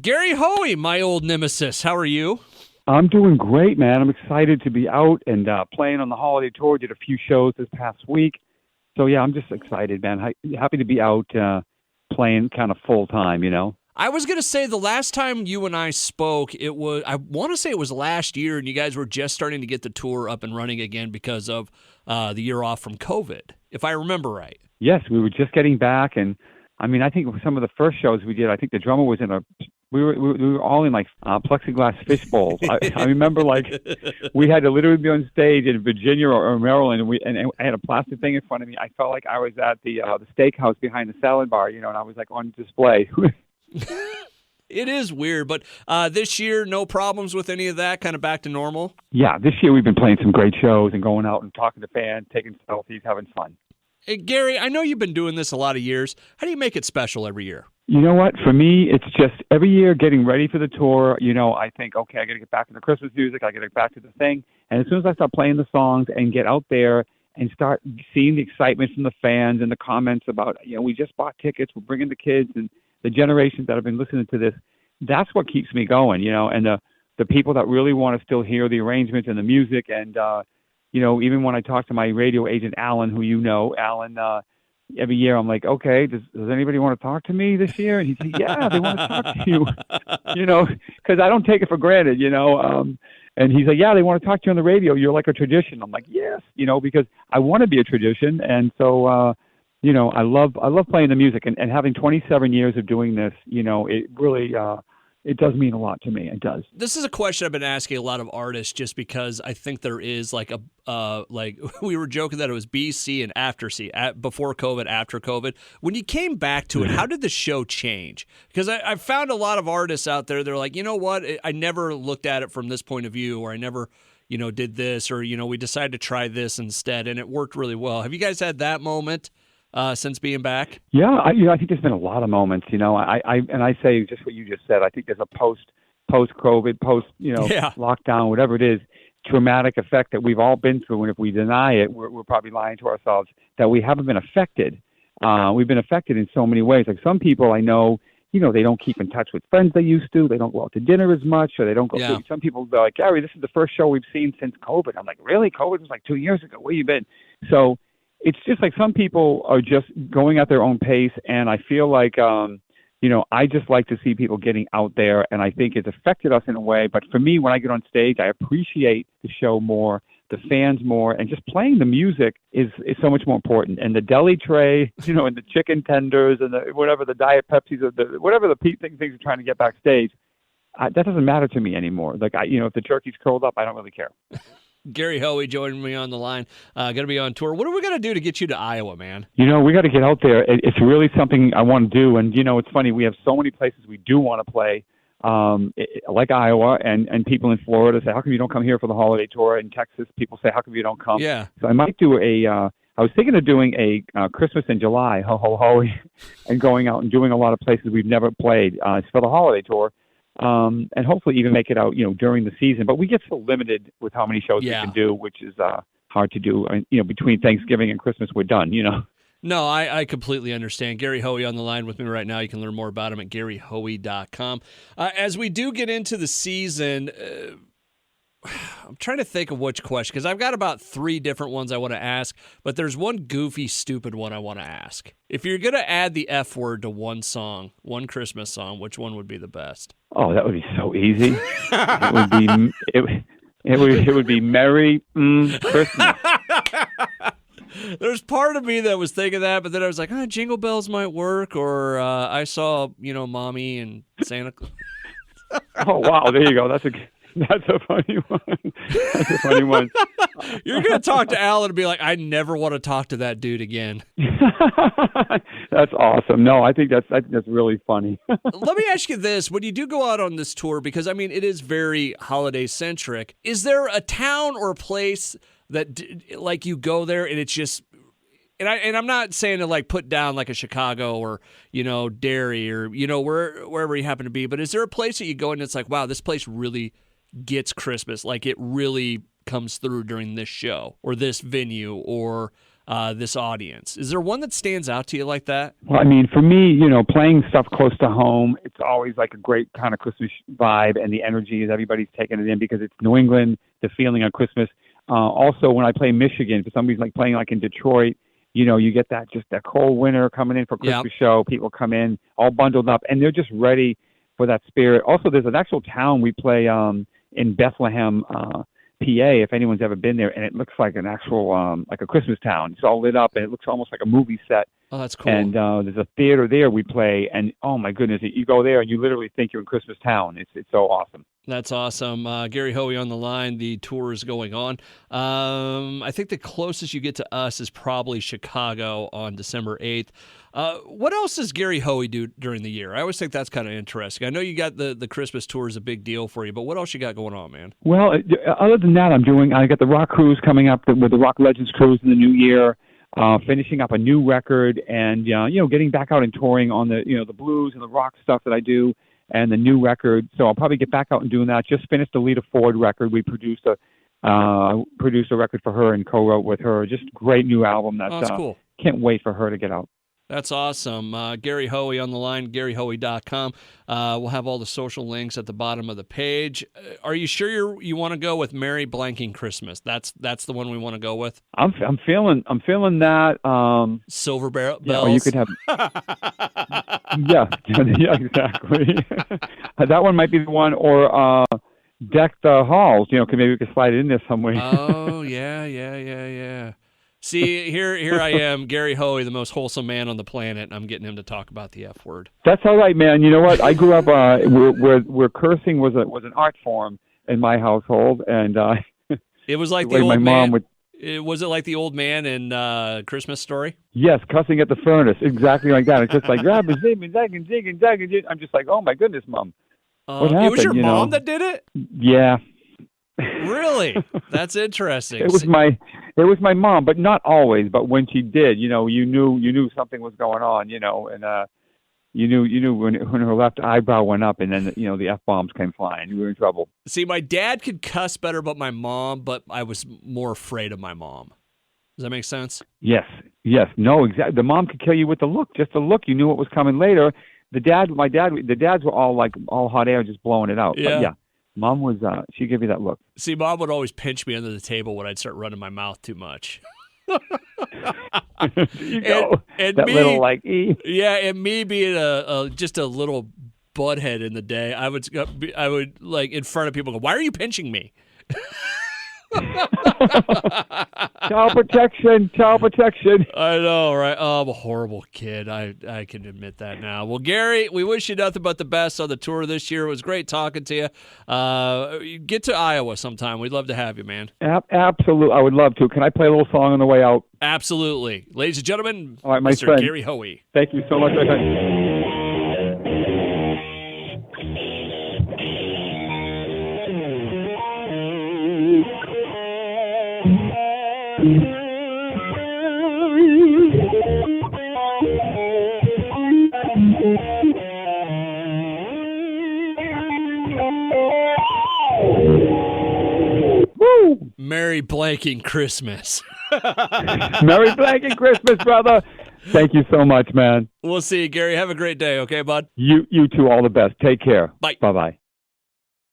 Gary Hoey, my old nemesis. How are you? I'm doing great, man. I'm excited to be out and playing on the holiday tour. Did a few shows this past week. So, yeah, I'm just excited, man. Happy to be out playing kind of full time. I was going to say the last time you and I spoke, I want to say it was last year, and you guys were just starting to get the tour up and running again because of the year off from COVID, if I remember right. Yes, we were just getting back. And, I think some of the first shows we did, I think the drummer was we were all in like plexiglass fish bowls. I remember we had to literally be on stage in Virginia or Maryland, and I had a plastic thing in front of me. I felt like I was at the steakhouse behind the salad bar, and I was like on display. It is weird, but this year, no problems with any of that, kind of back to normal? Yeah, this year we've been playing some great shows and going out and talking to fans, taking selfies, having fun. Hey, Gary, I know you've been doing this a lot of years. How do you make it special every year? You know what? For me, it's just every year getting ready for the tour. I think, okay, I got to get back to the Christmas music. I got to get back to the thing. And as soon as I start playing the songs and get out there and start seeing the excitement from the fans and the comments about, we just bought tickets, we're bringing the kids and the generations that have been listening to this, that's what keeps me going, and the people that really want to still hear the arrangements and the music. And, even when I talk to my radio agent, Alan, who Alan, every year I'm like, okay, does anybody want to talk to me this year? And he said, yeah, they want to talk to you, because I don't take it for granted, and he's like, yeah, they want to talk to you on the radio. You're like a tradition. I'm like, yes, because I want to be a tradition. And so, I love playing the music and having 27 years of doing this, it really, it does mean a lot to me. It does. This is a question I've been asking a lot of artists just because I think there is like we were joking that it was B, C, and after C, before COVID, after COVID. When you came back to it, how did the show change? Because I've found a lot of artists out there, they're like, you know what, I never looked at it from this point of view, or I never, did this, or, we decided to try this instead, and it worked really well. Have you guys had that moment? Since being back? Yeah, I think there's been a lot of moments. I say just what you just said. I think there's a post COVID, lockdown, whatever it is, traumatic effect that we've all been through. And if we deny it, we're probably lying to ourselves that we haven't been affected. We've been affected in so many ways. Like some people I know, they don't keep in touch with friends they used to. They don't go out to dinner as much, or they don't go. Yeah. Some people are like, Gary, this is the first show we've seen since COVID. I'm like, really? COVID was like 2 years ago. Where you been? So. It's just like some people are just going at their own pace, and I feel like, I just like to see people getting out there, and I think it's affected us in a way. But for me, when I get on stage, I appreciate the show more, the fans more, and just playing the music is so much more important. And the deli tray, and the chicken tenders, and the Diet Pepsis, or whatever the things are trying to get backstage, that doesn't matter to me anymore. Like, if the turkey's curled up, I don't really care. Gary Hoey joining me on the line. Going to be on tour. What are we going to do to get you to Iowa, man? We got to get out there. It's really something I want to do. And, it's funny. We have so many places we do want to play, like Iowa, and people in Florida say, how come you don't come here for the holiday tour? In Texas, people say, how come you don't come? Yeah. So I might do I was thinking of doing a Christmas in July, ho, ho, ho, and going out and doing a lot of places we've never played. It's for the holiday tour. And hopefully even make it out, during the season. But we get so limited with how many shows we can do, which is hard to do. And, between Thanksgiving and Christmas, we're done, No, I completely understand. Gary Hoey on the line with me right now. You can learn more about him at GaryHoey.com. As we do get into the season, I'm trying to think of which question, because I've got about 3 different ones I want to ask, but there's one goofy, stupid one I want to ask. If you're going to add the F word to one song, one Christmas song, which one would be the best? Oh, that would be so easy. It would be Merry Christmas. There's part of me that was thinking that, but then I was like, Jingle Bells might work, or I saw, Mommy and Santa Claus. Oh, wow, there you go. That's a funny one. That's a funny one. You're going to talk to Alan and be like, I never want to talk to that dude again. That's awesome. No, I think that's really funny. Let me ask you this. When you do go out on this tour, because, it is very holiday-centric, is there a town or a place that, like, you go there and it's just... And I'm not saying to like put down like a Chicago or, Derry or, wherever you happen to be, but is there a place that you go and it's like, wow, this place really gets Christmas, like it really comes through during this show or this venue, or this audience? Is there one that stands out to you like that? Well, I mean, for me, playing stuff close to home, it's always like a great kind of Christmas vibe, and the energy is everybody's taking it in because it's New England, the feeling of Christmas. Also, when I play Michigan, for some reason, like playing like in Detroit, you get that cold winter coming in for Christmas show. People come in all bundled up, and they're just ready for that spirit. Also, there's an actual town we play in Bethlehem, PA, if anyone's ever been there, and it looks like an actual like a Christmas town. It's all lit up, and it looks almost like a movie set. Oh, that's cool. And there's a theater there we play, and oh my goodness, you go there and you literally think you're in Christmas town. It's so awesome. That's awesome. Gary Hoey on the line. The tour is going on. I think the closest you get to us is probably Chicago on December 8th. What else does Gary Hoey do during the year? I always think that's kind of interesting. I know you got the Christmas tour is a big deal for you, but what else you got going on, man? Well, other than that, I got the Rock Cruise coming up with the Rock Legends Cruise in the new year. Finishing up a new record and getting back out and touring on the the blues and the rock stuff that I do and the new record. So I'll probably get back out and doing that. Just finished the Lita Ford record. We produced a record for her and co-wrote with her. Just great new album. That's cool. Can't wait for her to get out. That's awesome. Gary Hoey on the line, GaryHoey.com. We'll have all the social links at the bottom of the page. Are you sure you want to go with Merry Blanking Christmas? That's the one we want to go with. I'm feeling that. Silver Bells. Or you could have. yeah, exactly. That one might be the one, or Deck the Halls. Maybe we could slide it in there somewhere. Oh yeah. See, here I am, Gary Hoey, the most wholesome man on the planet, and I'm getting him to talk about the F word. That's all right, man. You know what? I grew up where cursing was an art form in my household, and it was like the old man. Was it like the old man in Christmas Story? Yes, cussing at the furnace, exactly like that. It's just like I'm just like, oh my goodness, Mom. What happened? It was your mom that did it? Yeah. Really? That's interesting. It was my mom, but not always. But when she did, you knew something was going on, and you knew when her left eyebrow went up, and then the F-bombs came flying. You were in trouble. See, my dad could cuss better, but I was more afraid of my mom. Does that make sense? Yes. No, exactly. The mom could kill you with the look, just the look. You knew what was coming later. The dads were all hot air, just blowing it out. Yeah. But yeah. Mom was, she gave you that look. See, Mom would always pinch me under the table when I'd start running my mouth too much. You go. And that me, little like E. Yeah, and me being just a little butthead in the day, I would like in front of people go, "Why are you pinching me?" Child protection. I know, right? Oh, I'm a horrible kid. I can admit that now. Well, Gary, we wish you nothing but the best on the tour this year. It was great talking to you. Get to Iowa sometime. We'd love to have you, man. Absolutely. I would love to. Can I play a little song on the way out? Absolutely. Ladies and gentlemen, all right, my Mr. friend. Gary Hoey. Thank you so much. Merry blanking Christmas. Merry blanking Christmas, brother. Thank you so much, man. We'll see you, Gary. Have a great day, okay, bud? You too. All the best. Take care. Bye. Bye-bye.